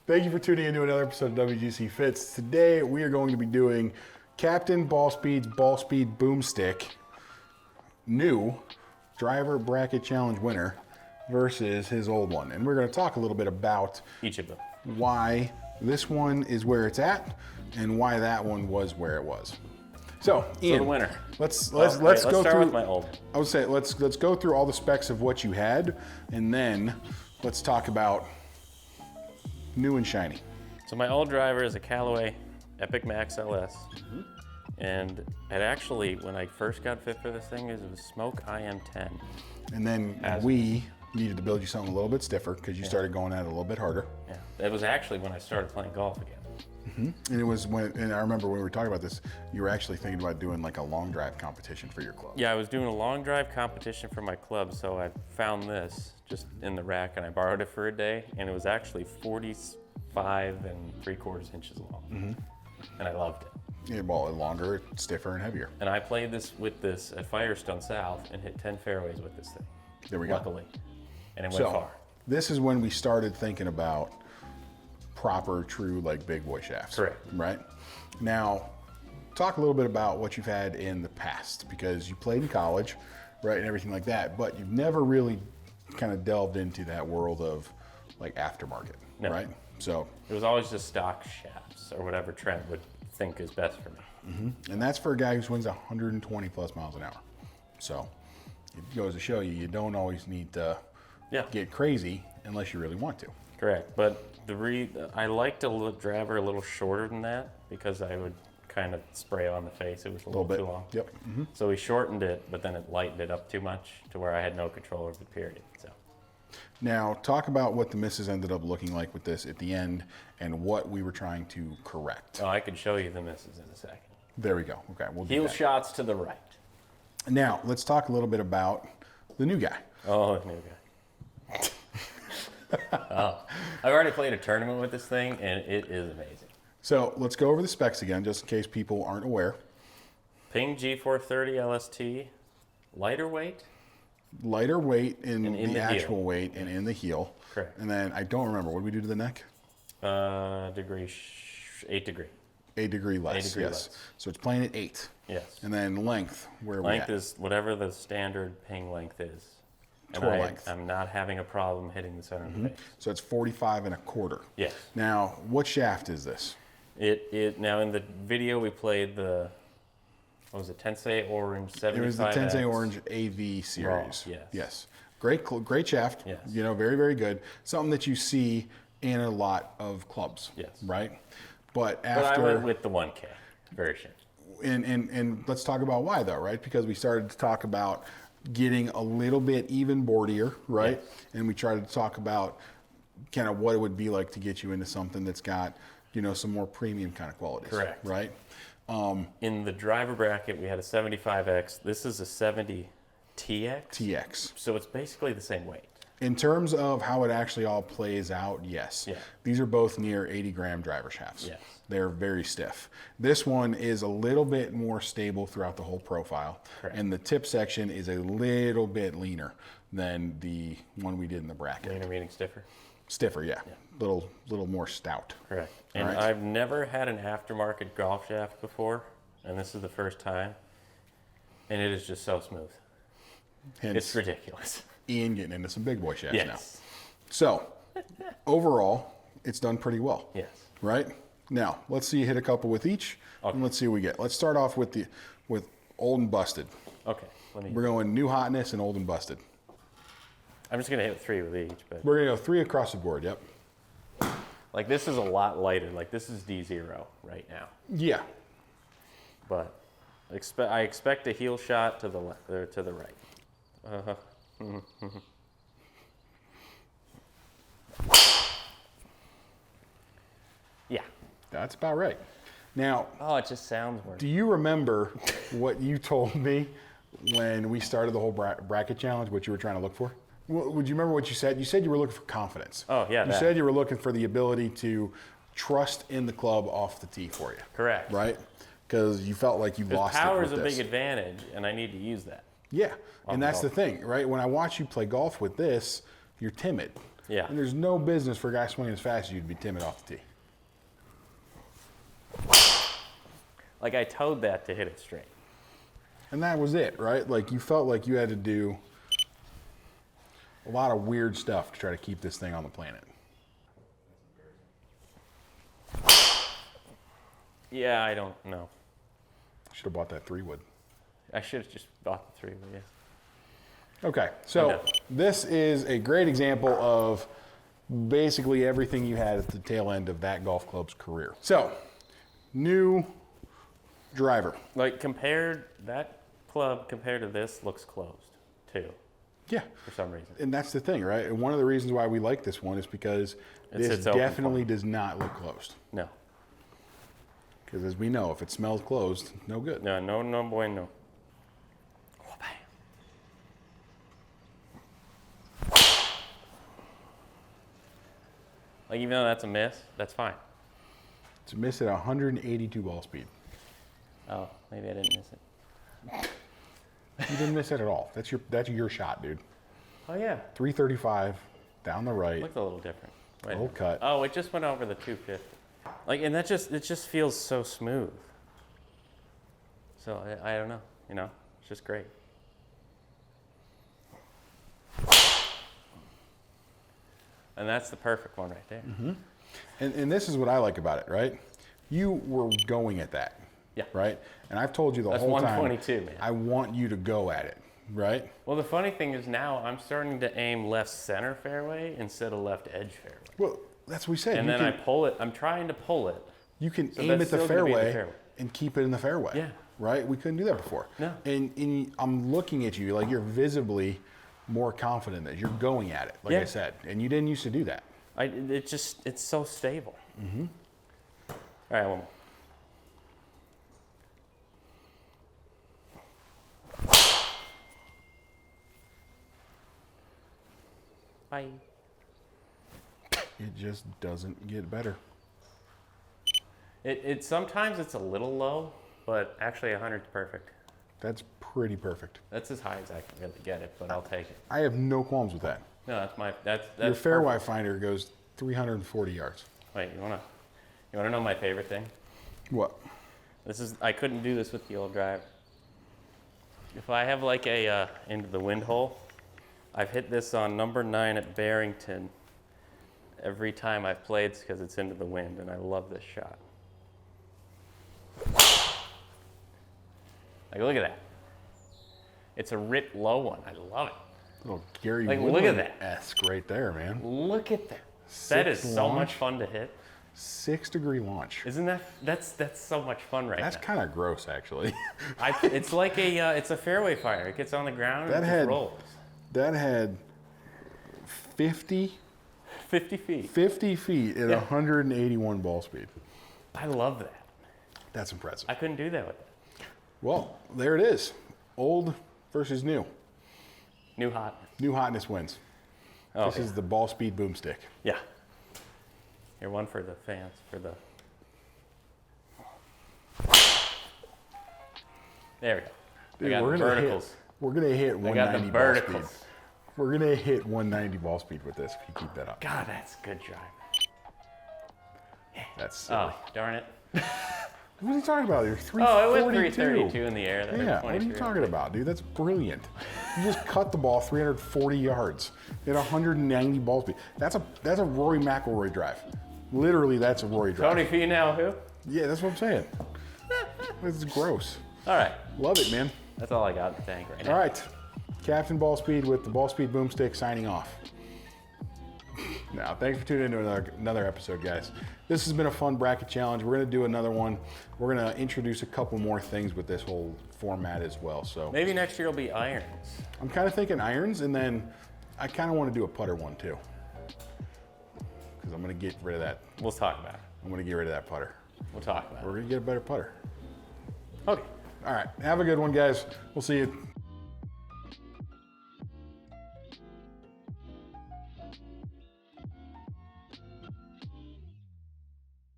Thank you for tuning into another episode of WGC Fits. Today we are going to be doing Captain Ball Speed's Ball Speed Boomstick, new driver bracket challenge winner versus his old one. And we're going to talk a little bit about each of them, why this one is where it's at and why that one was where it was. So, Ian, the winner. Let's go start through with my old. I would say let's go through all the specs of what you had, and then let's talk about new and shiny. So my old driver is a Callaway Epic Max LS. And it actually, when I first got fit for this thing, it was Smoke IM10. And then we needed to build you something a little bit stiffer because you started going at it a little bit harder. Yeah, that was actually when I started playing golf again. And it was and I remember when we were talking about this, you were actually thinking about doing like a long drive competition for your club. Yeah, I was doing a long drive competition for my club, so I found this just in the rack and I borrowed it for a day, and it was actually 45 3/4 inches long. And I loved it. Yeah, well, longer, stiffer, and heavier. And I played this with this at Firestone South and hit 10 fairways with this thing. There we go. Luckily. And it went far. This is when we started thinking about proper, true, like big boy shafts. Correct. Right? Now, talk a little bit about what you've had in the past, because you played in college, right, and everything like that, but you've never really kind of delved into that world of like aftermarket, right? So it was always just stock shafts or whatever Trent would think is best for me. And that's for a guy who swings 120 plus miles an hour. So it goes to show you, you don't always need to get crazy unless you really want to. Correct, but I liked a driver a little shorter than that because I would kind of spray on the face. It was a little bit too long. Yep. So we shortened it, but then it lightened it up too much to where I had no control over the period. So now talk about what the misses ended up looking like with this at the end and what we were trying to correct. I can show you the misses in a second. There we go. Okay, we'll do Heel that. shots to the right. Now let's talk a little bit about the new guy. Oh, the new guy. I've already played a tournament with this thing, and it is amazing. So let's go over the specs again, just in case people aren't aware. Ping G430 LST, lighter weight. Lighter weight in the actual heel. weight and in the heel. Correct. And then I don't remember, what did we do to the neck? 8 degree. 8 degree less, 8 degree yes. less. So it's playing at 8. Yes. And then length, where Length we at? is whatever the standard ping length is. And Tour length. I'm not having a problem hitting the center of the face. So it's 45 1/4. Yes. Now, what shaft is this? Now in the video we played the, what was it, Tensei Orange 75X. It was the Tensei Orange AV series. Raw, yes. Yes. Great shaft. Yes. You know, very, very good. Something that you see in a lot of clubs. Yes. Right? But But I after, went with the 1K version. and let's talk about why though, right? Because we started to talk about getting a little bit even boardier, right? Yes. And we tried to talk about kind of what it would be like to get you into something that's got, you know, some more premium kind of qualities. Correct. Right? In the driver bracket, we had a 75X. This is a 70TX. TX. So it's basically the same weight. In terms of how it actually all plays out, yes. Yeah. These are both near 80 gram driver shafts. Yes. They're very stiff. This one is a little bit more stable throughout the whole profile. Correct. And the tip section is a little bit leaner than the one we did in the bracket. Leaner meaning stiffer. Stiffer, yeah. Little more stout. Correct. And right. I've never had an aftermarket golf shaft before, and this is the first time. And it is just so smooth. Hence, It's ridiculous. Ian getting into some big boy shafts Yes. now. So, overall, it's done pretty well. Yes. Right? Now, let's see you hit a couple with each, and let's see what we get. Let's start off with old and busted. Okay. We're going new hotness and old and busted. I'm just gonna hit 3 with each, but We're gonna go 3 across the board. Yep. like this is a lot lighter. Like this is D0 right now. Yeah. But I expect a heel shot to the left or to the right. Yeah. That's about right. Now, Oh, it just sounds worse. do you remember what you told me when we started the whole bracket challenge? What you were trying to look for? Would you remember what you said? You said you were looking for confidence. Oh, yeah, You that. said you were looking for the ability to trust in the club off the tee for you. Correct. Right? Because you felt like you lost it Power with is a this. big advantage, and I need to use that. Yeah, and that's the golf. thing, right? When I watch you play golf with this, you're timid. Yeah. And there's no business for a guy swinging as fast as you to be timid off the tee. Like I towed that to hit it straight. And that was it, right? Like you felt like you had to do a lot of weird stuff to try to keep this thing on the planet. Yeah, I don't know. Should have bought that 3-wood. I should have just bought the 3-wood, yeah. Okay, so this is a great example of basically everything you had at the tail end of that golf club's career. So, new driver. Like that club compared to this looks closed too, Yeah. for some reason. And that's the thing, right? And one of the reasons why we like this one is because this its open definitely does not look closed. No. Because as we know, if it smells closed, no good. No, no, no bueno. Like even though that's a miss, that's fine. It's a miss at 182 ball speed. Oh, maybe I didn't miss it. You didn't miss it at all. That's your shot, dude. Oh yeah, 335 down the right. looked a little different. Wait a Roll minute. cut. Oh, it just went over the 250. Like, and it just feels so smooth. So I don't know, it's just great. And that's the perfect one right there. Mm-hmm. And this is what I like about it, right? You were going at that. Yeah. Right? And I've told you the That's whole time. 122, man. I want you to go at it, right? Well, the funny thing is now I'm starting to aim left center fairway instead of left edge fairway. Well, that's what we said. And then I pull it. I'm trying to pull it. You can So aim that's at the still gonna be in the fairway, fairway. and keep it in the fairway. Yeah. Right? We couldn't do that before. No. And I'm looking at you like you're visibly more confident that you're going at it, like Yeah. I said. And you didn't used to do that. It's so stable. Mm-hmm. All right, one more. Bye. It just doesn't get better. It sometimes it's a little low, but actually 100's perfect. That's pretty perfect. That's as high as I can really get it, but I'll take it. I have no qualms with that. No, that's Your fairway perfect. finder goes 340 yards. Wait, you wanna know my favorite thing? What? I couldn't do this with the old drive. If I have like a into the wind hole, I've hit this on number 9 at Barrington. Every time I've played, it's because it's into the wind, and I love this shot. Like, look at that. It's a rip low one. I love it. Little Gary Like, look at that. Woodland-esque right there, man. Look at that. That is Six so launch. much fun to hit. 6-degree launch. Isn't that's so much fun right That's now? kind of gross, actually. It's like it's a fairway fire. It gets on the ground and it just rolls. That had 50 50 feet. feet at 181 ball speed. I love that. That's impressive. I couldn't do that with it. Well, there it is. Old versus new. New hot. New hotness wins. Oh, This is the ball speed boomstick. yeah. Here, one for the fans, for the. There we go. Dude, I got the verticals. We're gonna hit I got the 190 ball speed. verticals. We're gonna hit 190 ball speed with this if you keep that up. God, that's a good drive. That's silly. Oh, darn it. What are you talking about? You're Oh, it 342. went 332 in the air. That Yeah, what are you talking about, dude? That's brilliant. You just cut the ball 340 yards at 190 ball speed. That's a Rory McIlroy drive. Literally, that's a Rory drive. Tony Finau, who? Yeah, that's what I'm saying. This is gross. All right. Love it, man. That's all I got in the tank right now. All right, Captain Ball Speed with the Ball Speed Boomstick signing off. Now, thanks for tuning in to another episode, guys. This has been a fun bracket challenge. We're going to do another one. We're going to introduce a couple more things with this whole format as well. So Maybe next year will be irons. I'm kind of thinking irons, and then I kind of want to do a putter one too. Because I'm going to get rid of that. We'll talk about it. I'm going to get rid of that putter. We'll talk about We're going to get a better putter. it. Okay. All right, have a good one, guys. We'll see you.